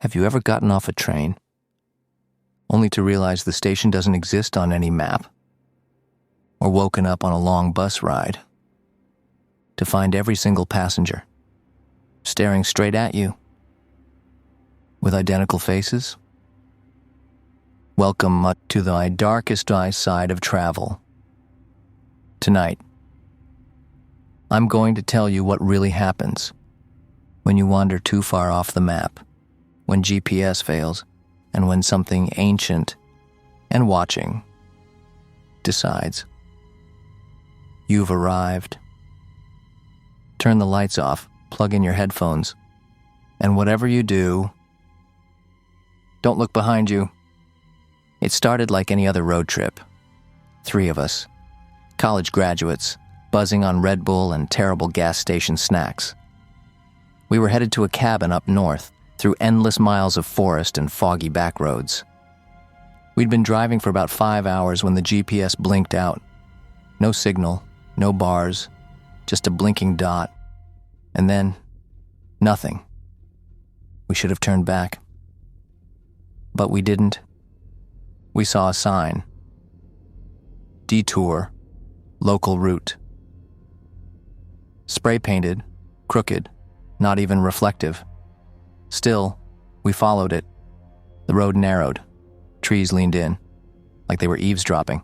Have you ever gotten off a train, only to realize the station doesn't exist on any map? Or woken up on a long bus ride, to find every single passenger staring straight at you, with identical faces? Welcome to the darkest side of travel. Tonight, I'm going to tell you what really happens when you wander too far off the map, when GPS fails, and when something ancient and watching decides you've arrived. Turn the lights off, plug in your headphones, and whatever you do, don't look behind you. It started like any other road trip. 3 of us, college graduates, buzzing on Red Bull and terrible gas station snacks. We were headed to a cabin up north, through endless miles of forest and foggy back roads. We'd been driving for about 5 hours when the GPS blinked out. No signal, no bars, just a blinking dot. And then, nothing. We should have turned back. But we didn't. We saw a sign. Detour, local route. Spray painted, crooked, not even reflective. Still, we followed it. The road narrowed. Trees leaned in, like they were eavesdropping.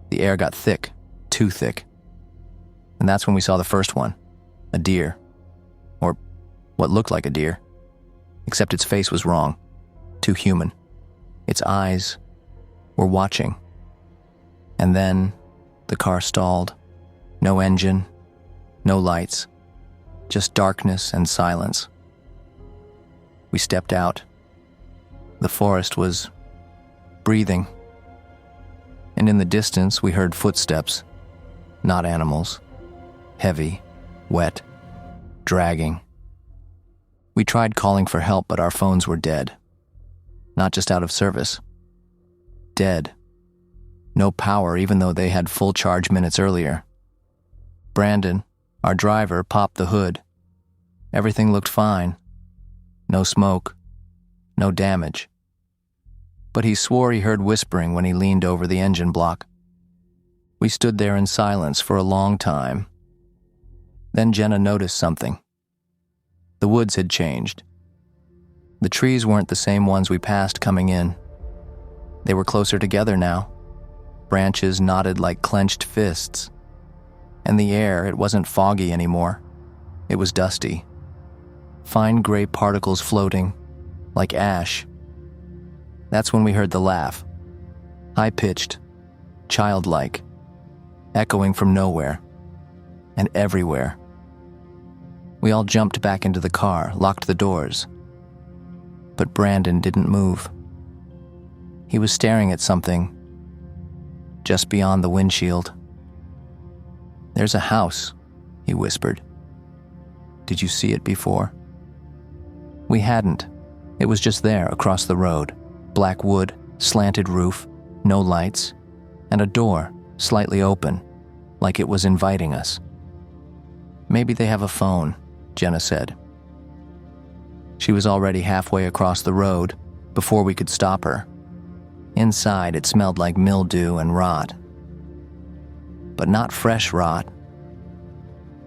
The air got thick, too thick. And that's when we saw the first one, a deer. Or what looked like a deer. Except its face was wrong, too human. Its eyes were watching. And then the car stalled. No engine, no lights, just darkness and silence. We stepped out. The forest was breathing. And in the distance, we heard footsteps, not animals, heavy, wet, dragging. We tried calling for help, but our phones were dead. Not just out of service. Dead. No power, even though they had full charge minutes earlier. Brandon, our driver, popped the hood. Everything looked fine. No smoke. No damage. But he swore he heard whispering when he leaned over the engine block. We stood there in silence for a long time. Then Jenna noticed something. The woods had changed. The trees weren't the same ones we passed coming in. They were closer together now. Branches knotted like clenched fists. And the air, it wasn't foggy anymore. It was dusty. Fine gray particles floating, like ash. That's when we heard the laugh. High-pitched, childlike, echoing from nowhere, and everywhere. We all jumped back into the car, locked the doors. But Brandon didn't move. He was staring at something just beyond the windshield. "There's a house," he whispered. "Did you see it before?" We hadn't. It was just there, across the road. Black wood, slanted roof, no lights, and a door, slightly open, like it was inviting us. "Maybe they have a phone," Jenna said. She was already halfway across the road before we could stop her. Inside, it smelled like mildew and rot. But not fresh rot.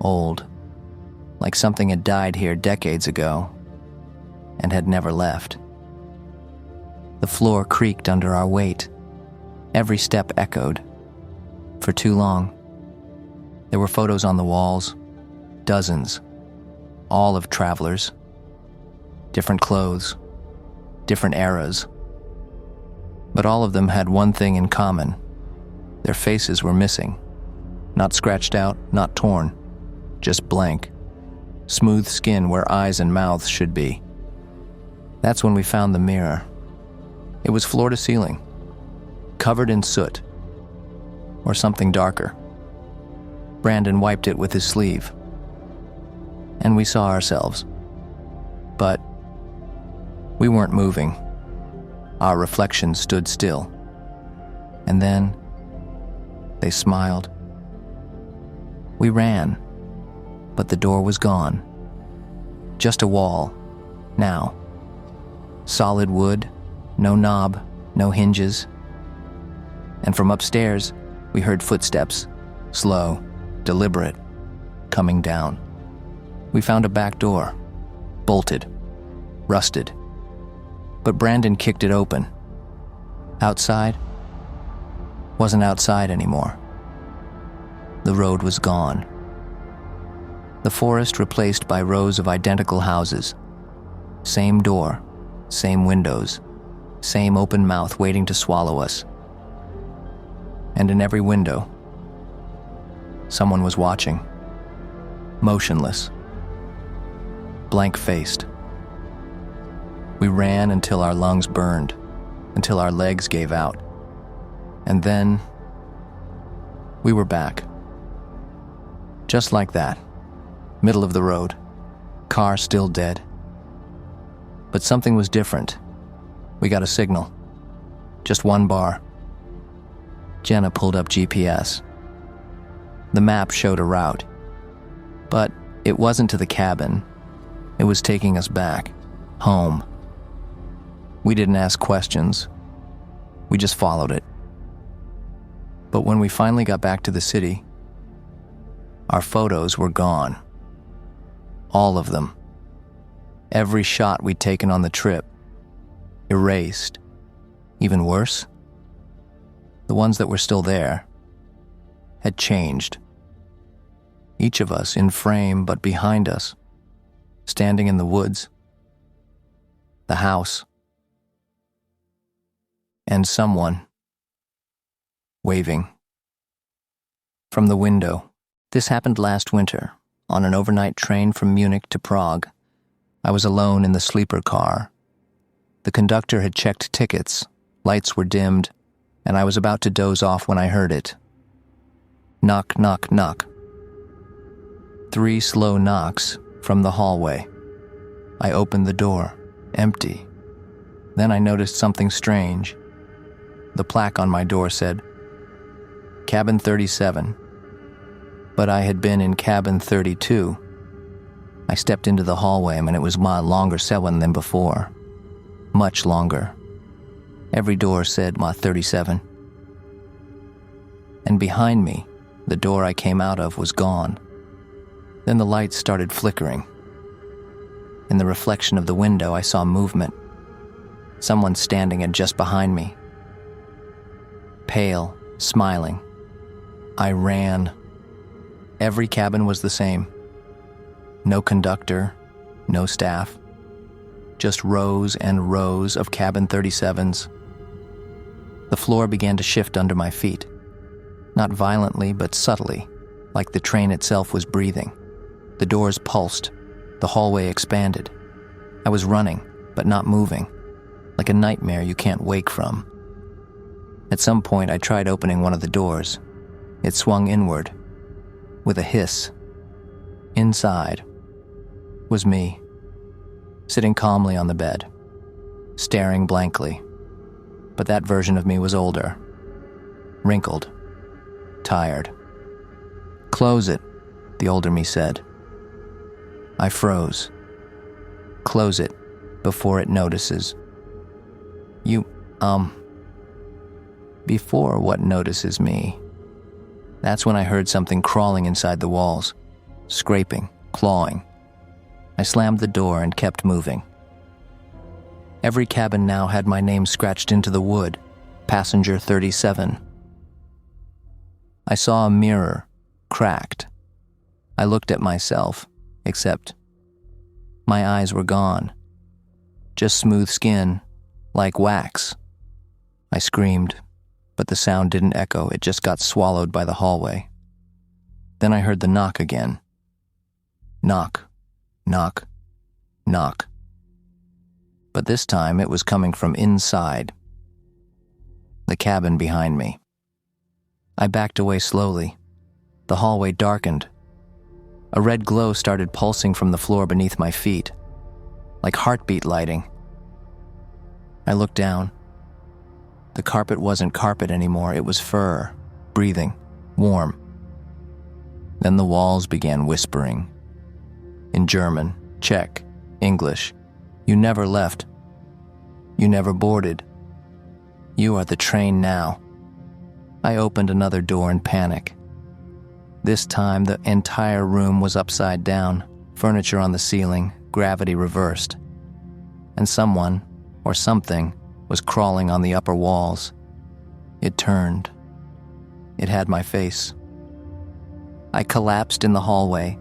Old, like something had died here decades ago and had never left. The floor creaked under our weight. Every step echoed. For too long. There were photos on the walls, dozens, all of travelers. Different clothes, different eras. But all of them had one thing in common. Their faces were missing. Not scratched out, not torn, just blank. Smooth skin where eyes and mouths should be. That's when we found the mirror. It was floor to ceiling, covered in soot, or something darker. Brandon wiped it with his sleeve. And we saw ourselves. But we weren't moving. Our reflections stood still. And then they smiled. We ran, but the door was gone. Just a wall, now. Solid wood, no knob, no hinges. And from upstairs, we heard footsteps, slow, deliberate, coming down. We found a back door, bolted, rusted. But Brandon kicked it open. Outside wasn't outside anymore. The road was gone. The forest replaced by rows of identical houses. Same door, same windows, same open mouth waiting to swallow us. And in every window, someone was watching, motionless, blank-faced. We ran until our lungs burned, until our legs gave out. And then, we were back. Just like that, middle of the road, car still dead. But something was different. We got a signal. Just one bar. Jenna pulled up GPS. The map showed a route. But it wasn't to the cabin. It was taking us back, home. We didn't ask questions. We just followed it. But when we finally got back to the city, our photos were gone. All of them. Every shot we'd taken on the trip. Erased. Even worse, the ones that were still there had changed. Each of us in frame, but behind us, standing in the woods, the house, and someone waving from the window. This happened last winter, on an overnight train from Munich to Prague. I was alone in the sleeper car. The conductor had checked tickets, lights were dimmed, and I was about to doze off when I heard it. Knock, knock, knock. 3 slow knocks from the hallway. I opened the door, empty. Then I noticed something strange. The plaque on my door said, Cabin 37. But I had been in Cabin 32. I stepped into the hallway and it was my longer selling than before. Much longer. Every door said my 37. And behind me, the door I came out of was gone. Then the lights started flickering. In the reflection of the window, I saw movement. Someone standing and just behind me. Pale, smiling. I ran. Every cabin was the same. No conductor, no staff. Just rows and rows of Cabin 37s. The floor began to shift under my feet. Not violently, but subtly, like the train itself was breathing. The doors pulsed. The hallway expanded. I was running, but not moving, like a nightmare you can't wake from. At some point, I tried opening one of the doors. It swung inward, with a hiss. Inside was me, sitting calmly on the bed, staring blankly. But that version of me was older, wrinkled, tired. Close it, the older me said. I froze. Close it before it notices. Before what notices me. That's when I heard something crawling inside the walls, scraping, clawing. I slammed the door and kept moving. Every cabin now had my name scratched into the wood, Passenger 37. I saw a mirror, cracked. I looked at myself, except my eyes were gone. Just smooth skin, like wax. I screamed, but the sound didn't echo, it just got swallowed by the hallway. Then I heard the knock again. Knock, knock, knock. But this time it was coming from inside, the cabin behind me. I backed away slowly. The hallway darkened. A red glow started pulsing from the floor beneath my feet, like heartbeat lighting. I looked down. The carpet wasn't carpet anymore, it was fur, breathing, warm. Then the walls began whispering. In German, Czech, English. You never left. You never boarded. You are the train now. I opened another door in panic. This time, the entire room was upside down, furniture on the ceiling, gravity reversed. And someone, or something, was crawling on the upper walls. It turned. It had my face. I collapsed in the hallway,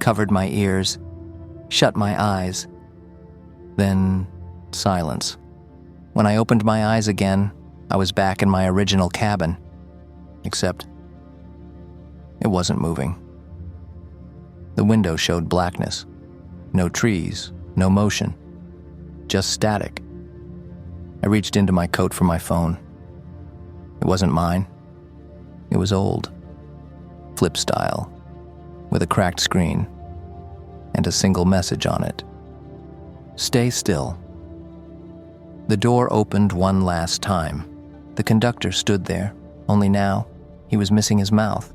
covered my ears, shut my eyes. Then, silence. When I opened my eyes again, I was back in my original cabin. Except, it wasn't moving. The window showed blackness. No trees, no motion. Just static. I reached into my coat for my phone. It wasn't mine. It was old. Flip style, with a cracked screen, and a single message on it. Stay still. The door opened one last time. The conductor stood there, only now he was missing his mouth.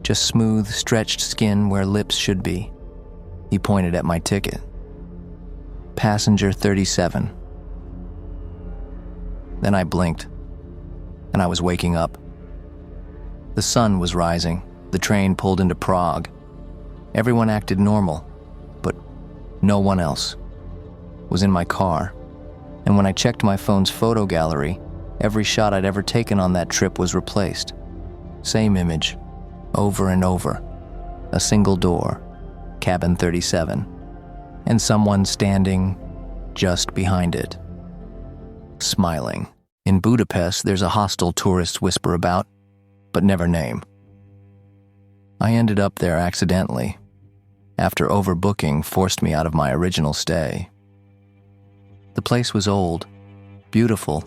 Just smooth, stretched skin where lips should be. He pointed at my ticket. Passenger 37. Then I blinked, and I was waking up. The sun was rising. The train pulled into Prague. Everyone acted normal, but no one else was in my car. And when I checked my phone's photo gallery, every shot I'd ever taken on that trip was replaced. Same image, over and over. A single door, cabin 37, and someone standing just behind it, smiling. In Budapest, there's a hostel tourists whisper about, but never name. I ended up there accidentally, after overbooking forced me out of my original stay. The place was old, beautiful,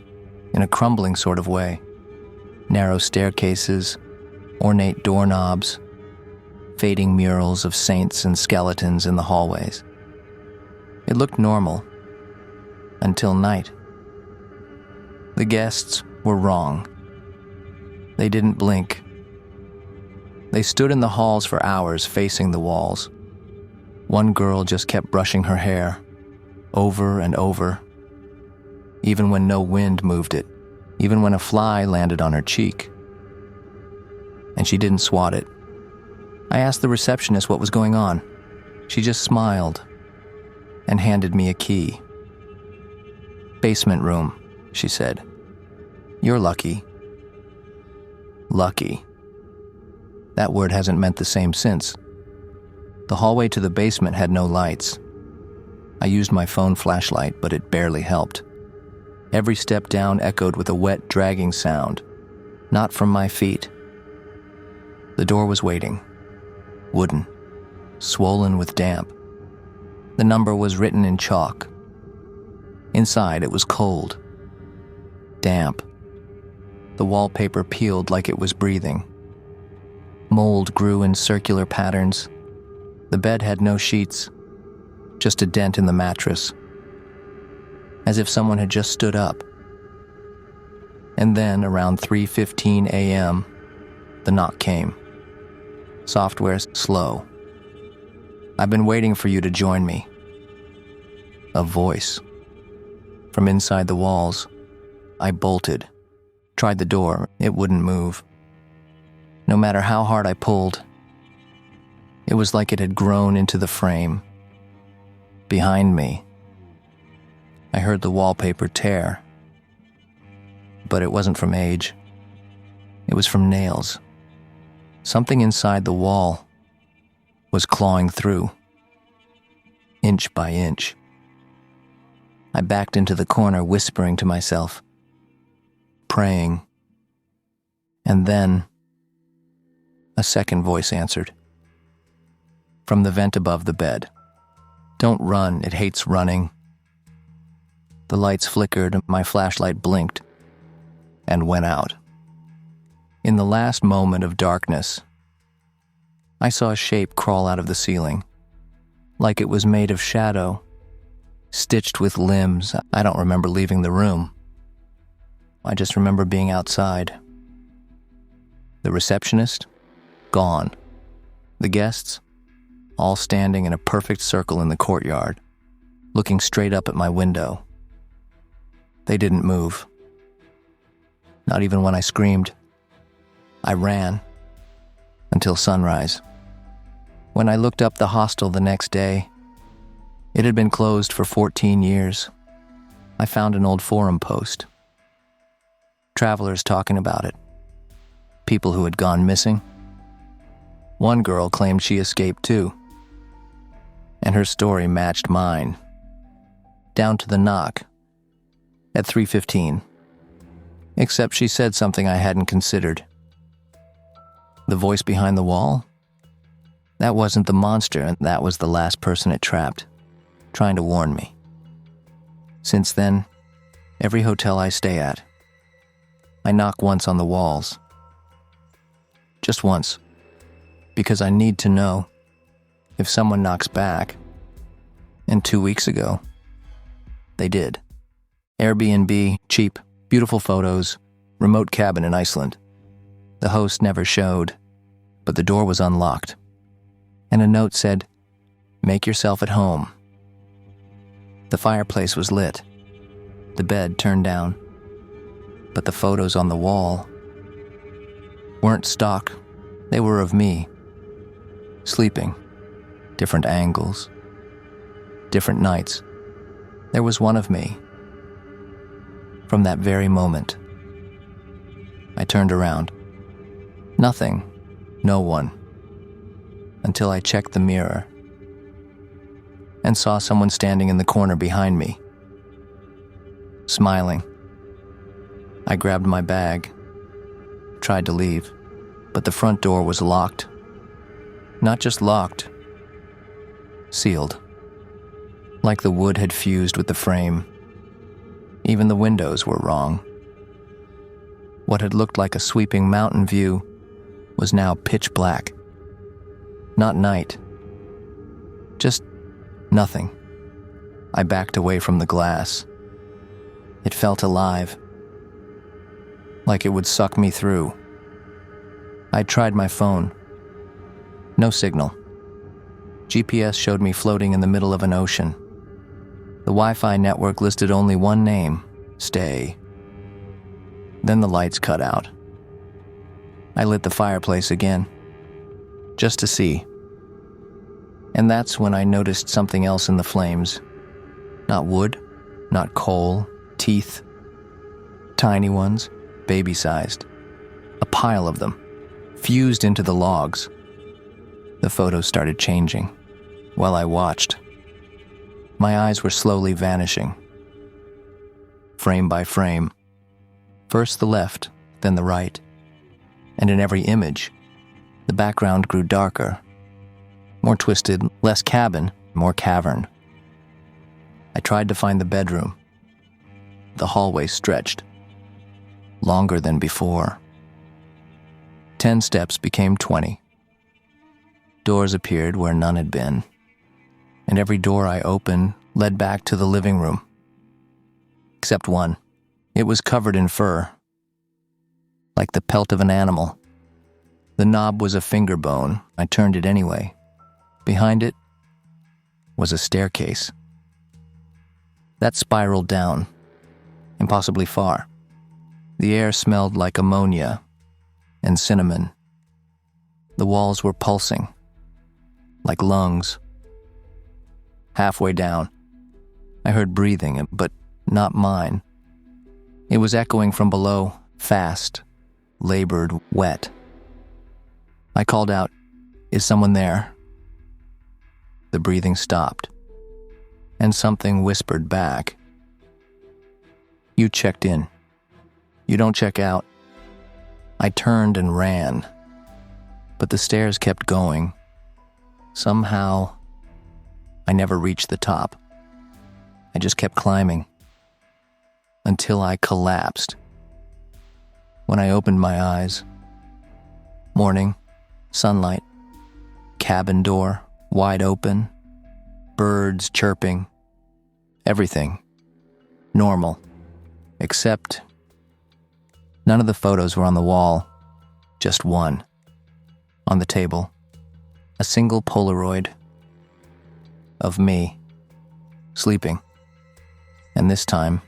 in a crumbling sort of way. Narrow staircases, ornate doorknobs, fading murals of saints and skeletons in the hallways. It looked normal, until night. The guests were wrong. They didn't blink. They stood in the halls for hours facing the walls. One girl just kept brushing her hair, over and over, even when no wind moved it, even when a fly landed on her cheek. And she didn't swat it. I asked the receptionist what was going on. She just smiled and handed me a key. Basement room, she said. You're lucky. Lucky. That word hasn't meant the same since. The hallway to the basement had no lights. I used my phone flashlight, but it barely helped. Every step down echoed with a wet, dragging sound, not from my feet. The door was waiting, wooden, swollen with damp. The number was written in chalk. Inside, it was cold, damp. The wallpaper peeled like it was breathing. Mold grew in circular patterns. The bed had no sheets, just a dent in the mattress, as if someone had just stood up. And then, around 3:15 a.m., the knock came. Software slow. I've been waiting for you to join me. A voice. From inside the walls, I bolted. Tried the door, it wouldn't move. No matter how hard I pulled, it was like it had grown into the frame. Behind me, I heard the wallpaper tear. But it wasn't from age. It was from nails. Something inside the wall was clawing through, inch by inch. I backed into the corner, whispering to myself, praying. And then, a second voice answered. From the vent above the bed. Don't run, it hates running. The lights flickered, my flashlight blinked, and went out. In the last moment of darkness, I saw a shape crawl out of the ceiling, like it was made of shadow, stitched with limbs. I don't remember leaving the room. I just remember being outside. The receptionist? Gone. The guests? All standing in a perfect circle in the courtyard, looking straight up at my window. They didn't move. Not even when I screamed. I ran until sunrise. When I looked up the hostel the next day, it had been closed for 14 years. I found an old forum post. Travelers talking about it. People who had gone missing. One girl claimed she escaped too. And her story matched mine. Down to the knock. At 3:15. Except she said something I hadn't considered. The voice behind the wall? That wasn't the monster, and that was the last person it trapped, trying to warn me. Since then, every hotel I stay at, I knock once on the walls. Just once. Because I need to know if someone knocks back. And 2 weeks ago, they did. Airbnb, cheap, beautiful photos, remote cabin in Iceland. The host never showed, but the door was unlocked. And a note said, "Make yourself at home." The fireplace was lit, the bed turned down, but the photos on the wall weren't stock. They were of me, sleeping, different angles, different nights. There was one of me. From that very moment, I turned around. Nothing, no one, until I checked the mirror and saw someone standing in the corner behind me, smiling. I grabbed my bag, tried to leave, but the front door was locked. Not just locked, sealed. Like the wood had fused with the frame. Even the windows were wrong. What had looked like a sweeping mountain view was now pitch black. Not night. Just nothing. I backed away from the glass. It felt alive. Like it would suck me through. I tried my phone. No signal. GPS showed me floating in the middle of an ocean. The Wi-Fi network listed only one name, Stay. Then the lights cut out. I lit the fireplace again, just to see. And that's when I noticed something else in the flames. Not wood, not coal, teeth. Tiny ones, baby-sized. A pile of them, fused into the logs. The photos started changing while I watched. My eyes were slowly vanishing. Frame by frame. First the left, then the right. And in every image, the background grew darker. More twisted, less cabin, more cavern. I tried to find the bedroom. The hallway stretched. Longer than before. 10 steps became 20. Doors appeared where none had been. And every door I opened led back to the living room. Except one. It was covered in fur. Like the pelt of an animal. The knob was a finger bone. I turned it anyway. Behind it was a staircase. That spiraled down, impossibly far. The air smelled like ammonia and cinnamon. The walls were pulsing, like lungs. Halfway down, I heard breathing, but not mine. It was echoing from below, fast, labored, wet. I called out, "Is someone there?" The breathing stopped, and something whispered back, "You checked in. You don't check out." I turned and ran, but the stairs kept going. Somehow, I never reached the top. I just kept climbing until I collapsed. When I opened my eyes, morning, sunlight, cabin door wide open, birds chirping, everything normal, except none of the photos were on the wall, just one. On the table, a single Polaroid of me, sleeping, and this time,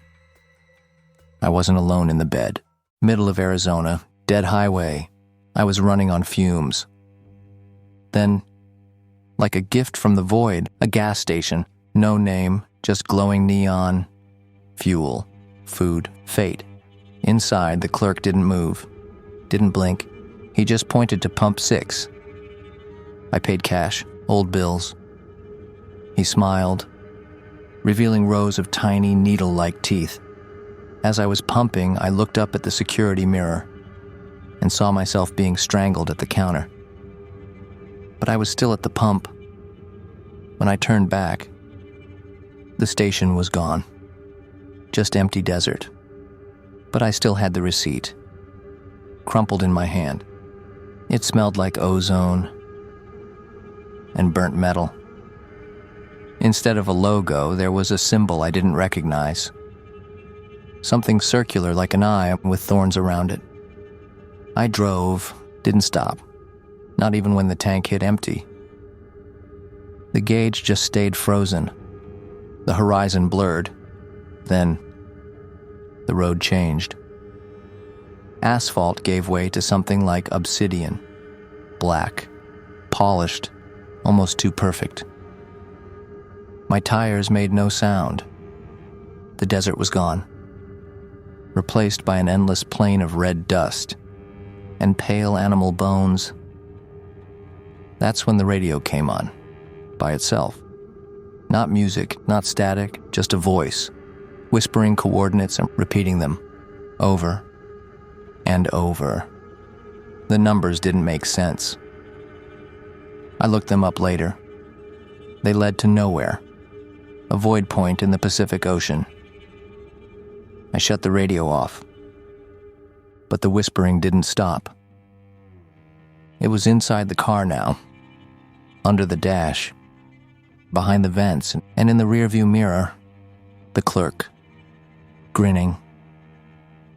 I wasn't alone in the bed. Middle of Arizona, dead highway. I was running on fumes. Then, like a gift from the void, a gas station. No name, just glowing neon. Fuel, food, fate. Inside, the clerk didn't move, didn't blink. He just pointed to pump 6. I paid cash, old bills. He smiled, revealing rows of tiny needle-like teeth. As I was pumping, I looked up at the security mirror and saw myself being strangled at the counter. But I was still at the pump. When I turned back, the station was gone. Just empty desert. But I still had the receipt, crumpled in my hand. It smelled like ozone and burnt metal. Instead of a logo, there was a symbol I didn't recognize. Something circular like an eye with thorns around it. I drove, didn't stop, not even when the tank hit empty. The gauge just stayed frozen. The horizon blurred. Then, the road changed. Asphalt gave way to something like obsidian, black, polished, almost too perfect. My tires made no sound. The desert was gone, replaced by an endless plain of red dust and pale animal bones. That's when the radio came on, by itself. Not music, not static, just a voice, whispering coordinates and repeating them, over and over. The numbers didn't make sense. I looked them up later. They led to nowhere, a void point in the Pacific Ocean. I shut the radio off, but the whispering didn't stop. It was inside the car now, under the dash, behind the vents, and in the rearview mirror, the clerk, grinning,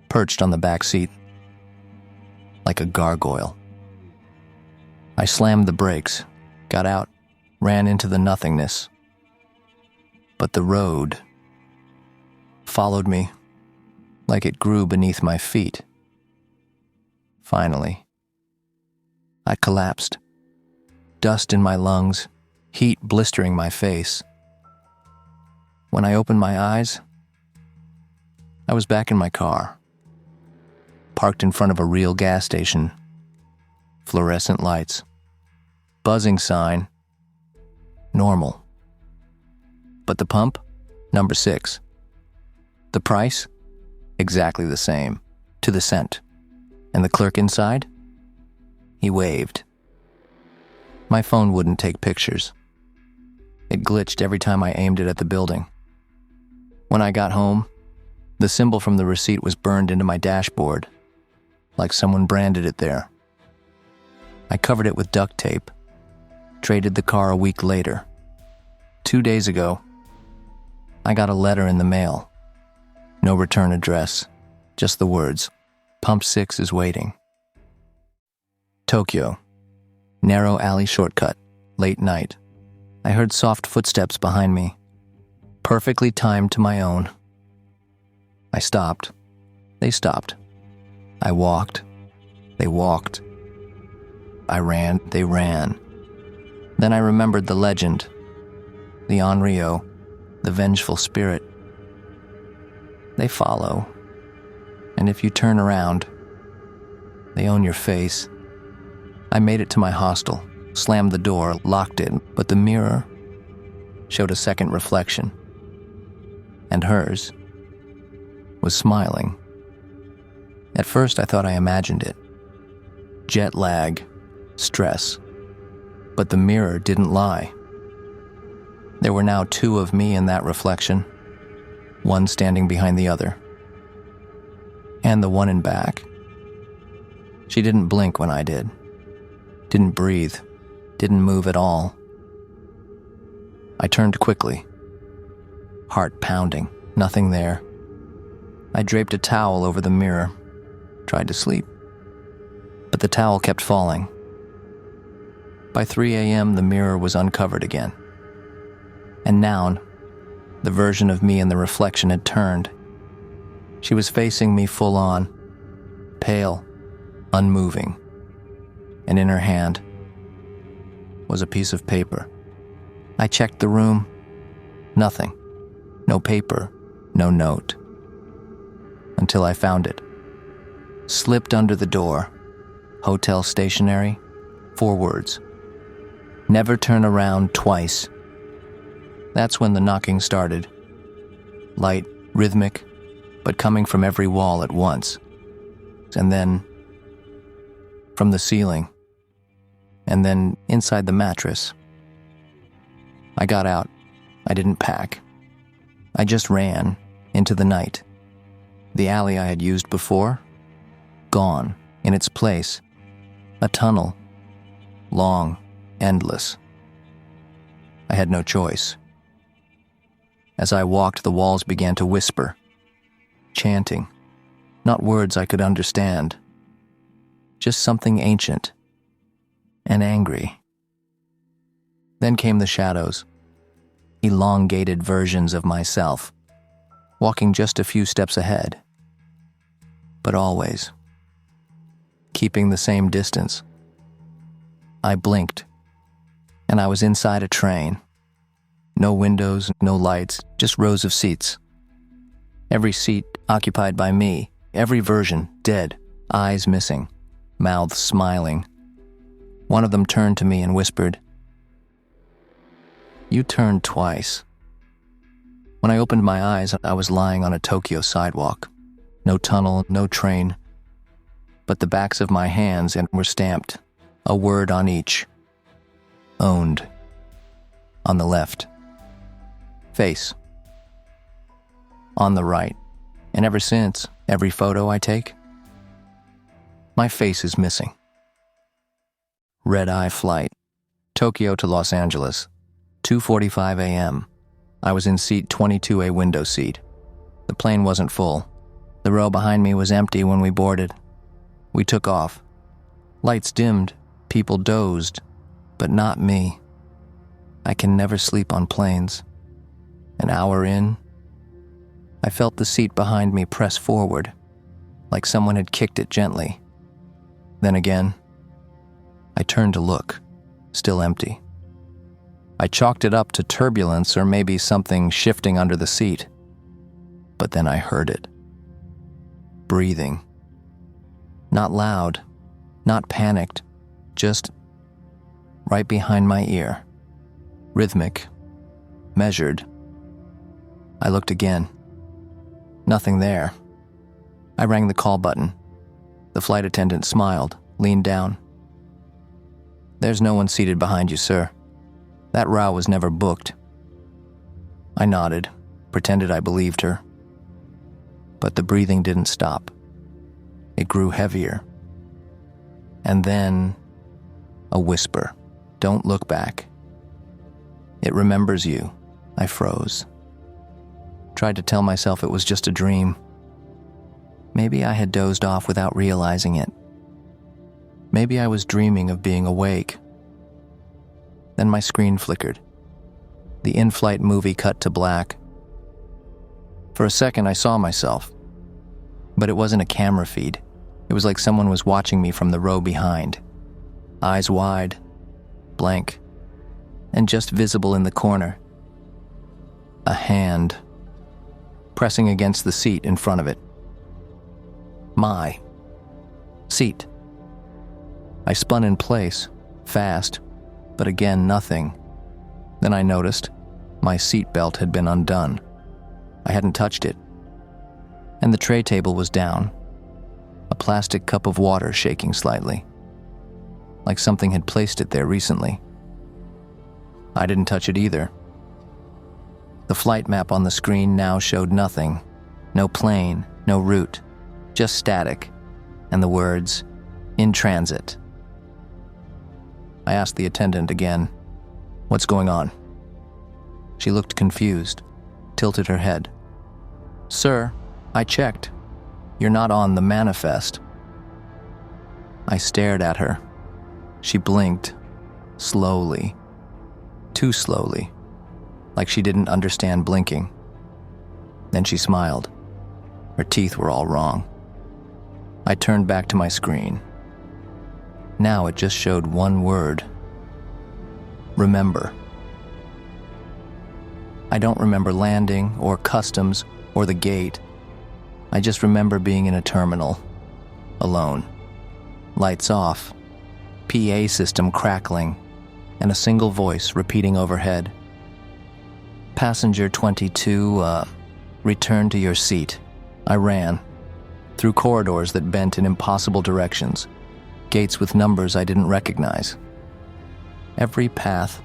perched on the back seat, like a gargoyle. I slammed the brakes, got out, ran into the nothingness. But the road followed me, like it grew beneath my feet. Finally, I collapsed, dust in my lungs, heat blistering my face. When I opened my eyes, I was back in my car, parked in front of a real gas station, fluorescent lights, buzzing sign, normal. But the pump, number 6. The price, exactly the same, to the cent. And the clerk inside? He waved. My phone wouldn't take pictures. It glitched every time I aimed it at the building. When I got home, the symbol from the receipt was burned into my dashboard, like someone branded it there. I covered it with duct tape, traded the car a week later. 2 days ago, I got a letter in the mail. No return address, just the words, Pump 6 is waiting. Tokyo. Narrow alley shortcut, late night. I heard soft footsteps behind me, perfectly timed to my own. I stopped. They stopped. I walked. They walked. I ran. They ran. Then I remembered the legend, the Onryo, the vengeful spirit. They follow, and if you turn around, they own your face. I made it to my hostel, slammed the door, locked it, but the mirror showed a second reflection, and hers was smiling. At first I thought I imagined it. Jet lag, stress, but the mirror didn't lie. There were now 2 of me in that reflection, one standing behind the other. And the one in back. She didn't blink when I did. Didn't breathe. Didn't move at all. I turned quickly. Heart pounding. Nothing there. I draped a towel over the mirror. Tried to sleep. But the towel kept falling. By 3 a.m., the mirror was uncovered again. And now, the version of me in the reflection had turned. She was facing me full on, pale, unmoving, and in her hand was a piece of paper. I checked the room. Nothing. No paper, no note. Until I found it. Slipped under the door. Hotel stationery. 4 words. Never turn around twice. That's when the knocking started. Light, rhythmic, but coming from every wall at once. And then from the ceiling. And then inside the mattress. I got out. I didn't pack. I just ran into the night. The alley I had used before, gone. In its place, a tunnel. Long, endless. I had no choice. As I walked, the walls began to whisper, chanting, not words I could understand, just something ancient and angry. Then came the shadows, elongated versions of myself, walking just a few steps ahead, but always keeping the same distance. I blinked, and I was inside a train. No windows, no lights, just rows of seats. Every seat occupied by me, every version dead, eyes missing, mouths smiling. One of them turned to me and whispered, "You turned twice." When I opened my eyes, I was lying on a Tokyo sidewalk. No tunnel, no train, but the backs of my hands were stamped, a word on each. Owned. On the left. Face. On the right. And ever since, every photo I take, my face is missing. Red-eye flight. Tokyo to Los Angeles. 2:45 a.m. I was in seat 22A window seat. The plane wasn't full. The row behind me was empty when we boarded. We took off. Lights dimmed, people dozed, but not me. I can never sleep on planes. An hour in, I felt the seat behind me press forward, like someone had kicked it gently. Then again, I turned to look, still empty. I chalked it up to turbulence or maybe something shifting under the seat. But then I heard it. Breathing. Not loud, not panicked, just right behind my ear. Rhythmic, measured. I looked again. Nothing there. I rang the call button. The flight attendant smiled, leaned down. "There's no one seated behind you, sir. That row was never booked." I nodded, pretended I believed her. But the breathing didn't stop. It grew heavier. And then, a whisper. "Don't look back. It remembers you." I froze. Tried to tell myself it was just a dream. Maybe I had dozed off without realizing it. Maybe I was dreaming of being awake. Then my screen flickered. The in-flight movie cut to black. For a second, I saw myself. But it wasn't a camera feed. It was like someone was watching me from the row behind. Eyes wide, blank, and just visible in the corner. A hand pressing against the seat in front of it. My seat. I spun in place, fast, but again nothing. Then I noticed my seat belt had been undone. I hadn't touched it. And the tray table was down. A plastic cup of water shaking slightly, like something had placed it there recently. I didn't touch it either. The flight map on the screen now showed nothing. No plane, no route, just static, and the words, "In transit." I asked the attendant again, "What's going on?" She looked confused, tilted her head. "Sir, I checked. You're not on the manifest." I stared at her. She blinked, slowly, too slowly, like she didn't understand blinking. Then she smiled. Her teeth were all wrong. I turned back to my screen. Now it just showed one word. Remember. I don't remember landing, or customs, or the gate. I just remember being in a terminal, alone. Lights off, PA system crackling, and a single voice repeating overhead. Passenger 22, return to your seat. I ran, through corridors that bent in impossible directions, gates with numbers I didn't recognize. Every path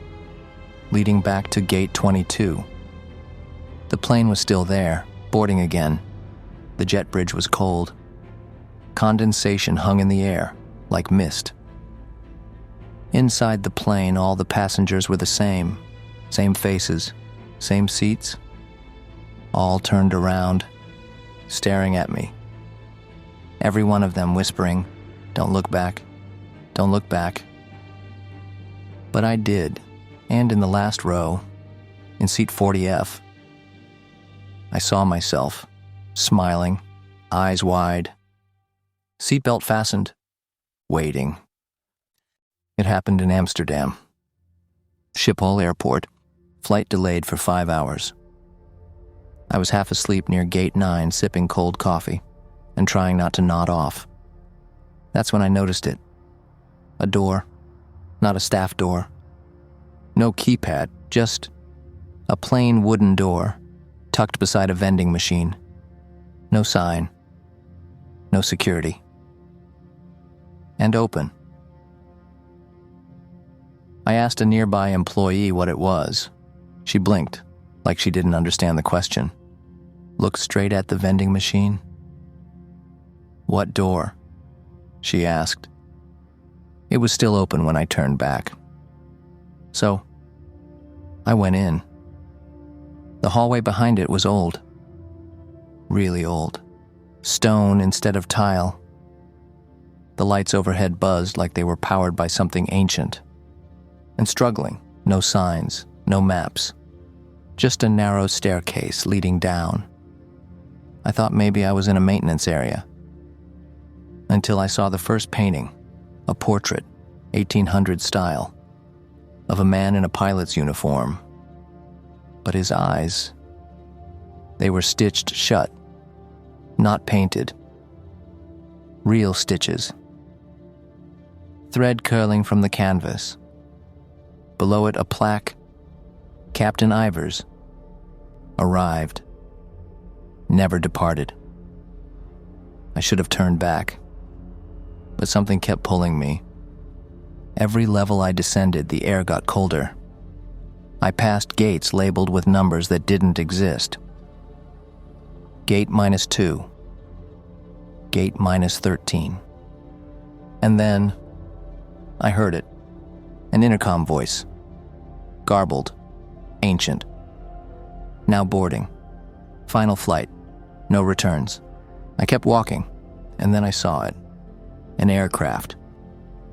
leading back to gate 22. The plane was still there, boarding again. The jet bridge was cold. Condensation hung in the air, like mist. Inside the plane, all the passengers were the same faces, same seats, all turned around, staring at me. Every one of them whispering, "Don't look back, don't look back." But I did, and in the last row, in seat 40F, I saw myself, smiling, eyes wide, seatbelt fastened, waiting. It happened in Amsterdam. Schiphol Airport, flight delayed for 5 hours. I was half asleep near gate 9 sipping cold coffee and trying not to nod off. That's when I noticed it. A door, not a staff door. No keypad, just a plain wooden door tucked beside a vending machine. No sign, no security. And open. I asked a nearby employee what it was. She blinked, like she didn't understand the question. Looked straight at the vending machine. "What door?" she asked. It was still open when I turned back. So, I went in. The hallway behind it was old. Really old. Stone instead of tile. The lights overhead buzzed like they were powered by something ancient. And struggling, no signs, no maps. Just a narrow staircase leading down. I thought maybe I was in a maintenance area. Until I saw the first painting, a portrait, 1800 style, of a man in a pilot's uniform. But his eyes, they were stitched shut, not painted. Real stitches. Thread curling from the canvas. Below it a plaque, Captain Ivers, arrived, never departed. I should have turned back, but something kept pulling me. Every level I descended, the air got colder. I passed gates labeled with numbers that didn't exist. Gate -2. Gate -13. And then, I heard it. An intercom voice. Garbled. Ancient. Now boarding. Final flight. No returns. I kept walking, and then I saw it. An aircraft.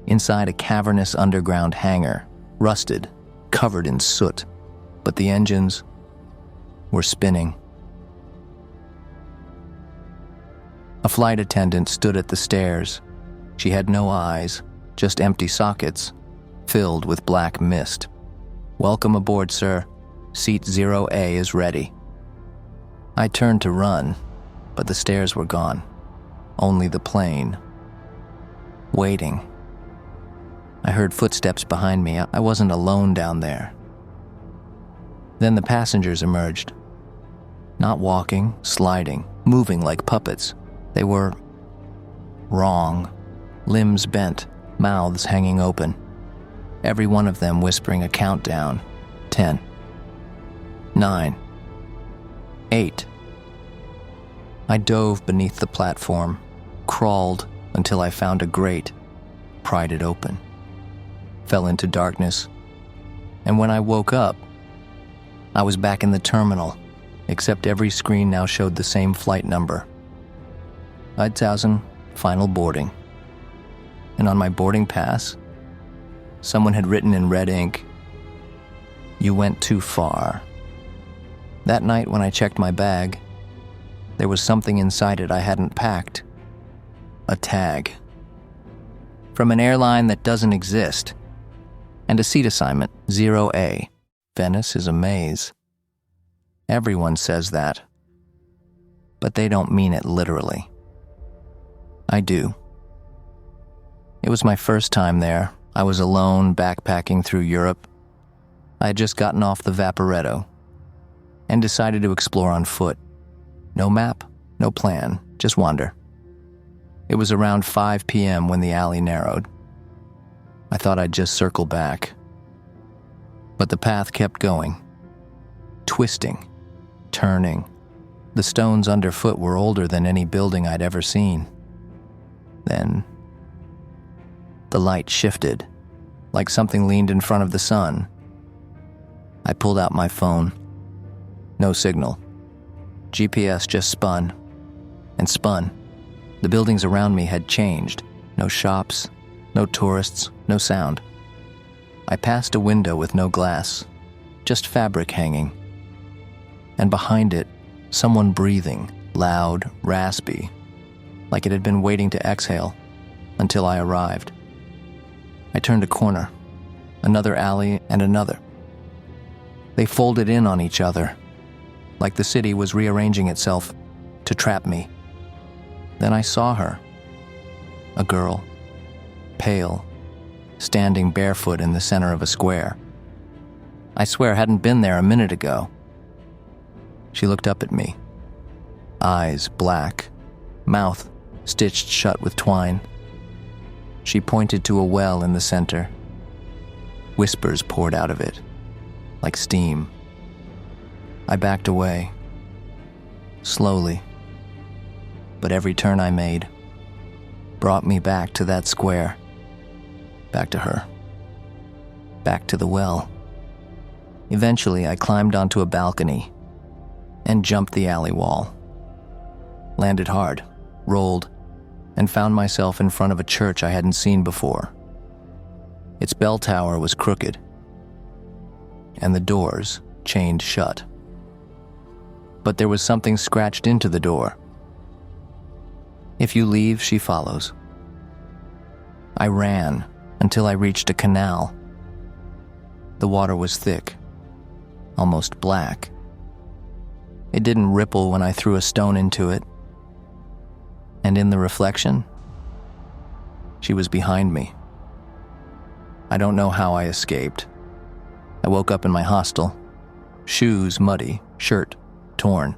Inside a cavernous underground hangar. Rusted. Covered in soot. But the engines were spinning. A flight attendant stood at the stairs. She had no eyes, just empty sockets, filled with black mist. "Welcome aboard, sir. Seat 0A is ready." I turned to run, but the stairs were gone. Only the plane. Waiting. I heard footsteps behind me. I wasn't alone down there. Then the passengers emerged. Not walking, sliding, moving like puppets. They were wrong. Limbs bent, mouths hanging open. Every one of them whispering a countdown. 10. 9. 8. I dove beneath the platform, crawled until I found a grate, pried it open, fell into darkness, and when I woke up, I was back in the terminal, except every screen now showed the same flight number. 5,000, final boarding. And on my boarding pass, someone had written in red ink, "You went too far." That night when I checked my bag, there was something inside it I hadn't packed. A tag. From an airline that doesn't exist. And a seat assignment, 0A. Venice is a maze. Everyone says that. But they don't mean it literally. I do. It was my first time there. I was alone, backpacking through Europe. I had just gotten off the Vaporetto and decided to explore on foot. No map, no plan, just wander. It was around 5 p.m. when the alley narrowed. I thought I'd just circle back. But the path kept going, twisting, turning. The stones underfoot were older than any building I'd ever seen. Then, the light shifted, like something leaned in front of the sun. I pulled out my phone. No signal. GPS just spun and spun. The buildings around me had changed. No shops, no tourists, no sound. I passed a window with no glass, just fabric hanging. And behind it, someone breathing, loud, raspy, like it had been waiting to exhale until I arrived. I turned a corner, another alley and another. They folded in on each other, like the city was rearranging itself to trap me. Then I saw her, a girl, pale, standing barefoot in the center of a square. I swear hadn't been there a minute ago. She looked up at me, eyes black, mouth stitched shut with twine. She pointed to a well in the center. Whispers poured out of it, like steam. I backed away, slowly, but every turn I made brought me back to that square, back to her, back to the well. Eventually, I climbed onto a balcony and jumped the alley wall. Landed hard, rolled, and found myself in front of a church I hadn't seen before. Its bell tower was crooked, and the doors chained shut. But there was something scratched into the door. If you leave, she follows. I ran until I reached a canal. The water was thick, almost black. It didn't ripple when I threw a stone into it. And in the reflection, she was behind me. I don't know how I escaped. I woke up in my hostel, shoes muddy, shirt torn.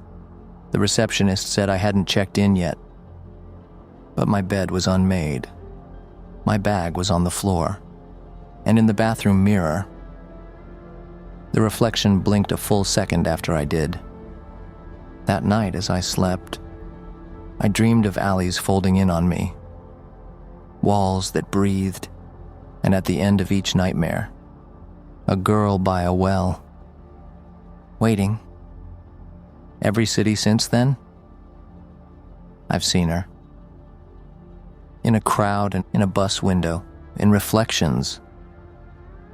The receptionist said I hadn't checked in yet. But my bed was unmade. My bag was on the floor. And in the bathroom mirror, the reflection blinked a full second after I did. That night, as I slept, I dreamed of alleys folding in on me, walls that breathed, and at the end of each nightmare, a girl by a well, waiting. Every city since then, I've seen her. In a crowd and in a bus window, in reflections.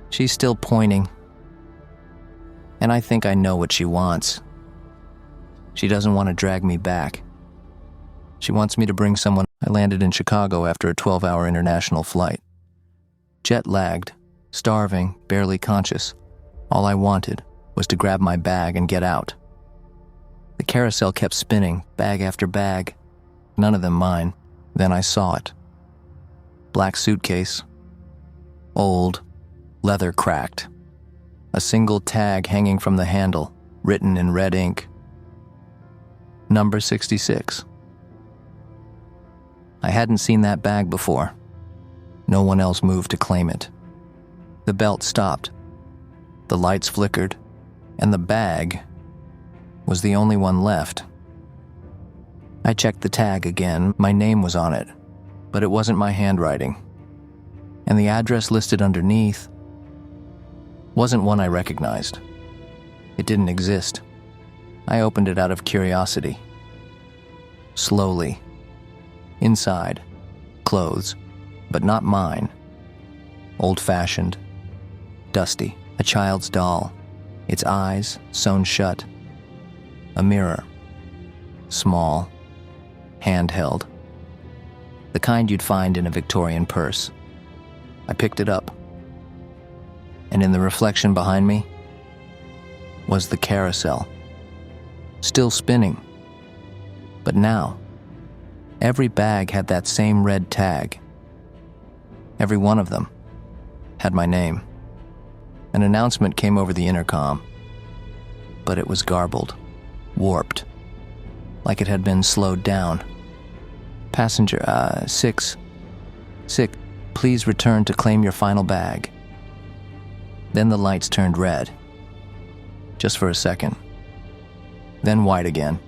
She's still pointing. And I think I know what she wants. She doesn't want to drag me back. She wants me to bring someone. I landed in Chicago after a 12-hour international flight. Jet-lagged, starving, barely conscious. All I wanted was to grab my bag and get out. The carousel kept spinning, bag after bag. None of them mine. Then I saw it. Black suitcase. Old. Leather cracked. A single tag hanging from the handle, written in red ink. Number 66. I hadn't seen that bag before. No one else moved to claim it. The belt stopped. The lights flickered, and the bag was the only one left. I checked the tag again. My name was on it, but it wasn't my handwriting. And the address listed underneath wasn't one I recognized. It didn't exist. I opened it out of curiosity. Slowly. Inside, clothes, but not mine. Old-fashioned, dusty, a child's doll, its eyes sewn shut. A mirror. small, handheld. The kind you'd find in a Victorian purse. I picked it up, and in the reflection behind me was the carousel, still spinning. But now, every bag had that same red tag. Every one of them had my name. An announcement came over the intercom, but it was garbled, warped, like it had been slowed down. Passenger, 6, please return to claim your final bag. Then the lights turned red, just for a second, then white again.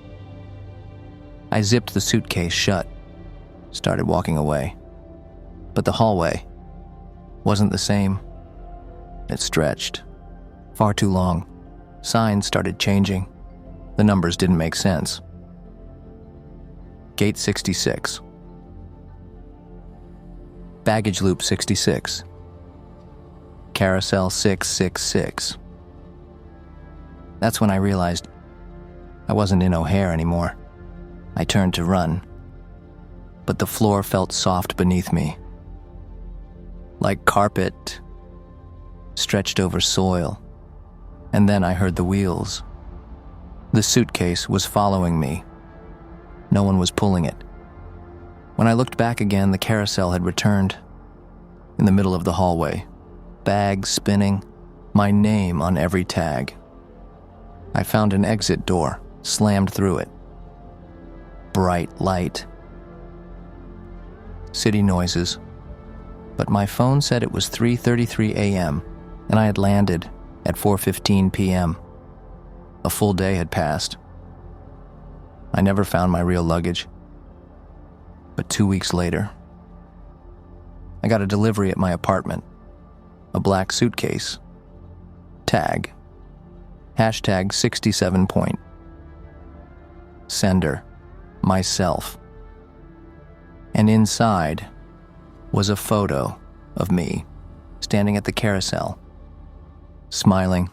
I zipped the suitcase shut, started walking away. But the hallway wasn't the same. It stretched, far too long. Signs started changing. The numbers didn't make sense. Gate 66. Baggage loop 66. Carousel 666. That's when I realized I wasn't in O'Hare anymore. I turned to run, but the floor felt soft beneath me, like carpet stretched over soil. And then I heard the wheels. The suitcase was following me. No one was pulling it. When I looked back again, the carousel had returned. In the middle of the hallway, bags spinning, my name on every tag. I found an exit door, slammed through it. Bright light. City noises. But my phone said it was 3:33 a.m., and I had landed at 4:15 p.m. A full day had passed. I never found my real luggage. But 2 weeks later, I got a delivery at my apartment. A black suitcase. Tag. #67 point. Sender. Myself. And inside was a photo of me standing at the carousel, smiling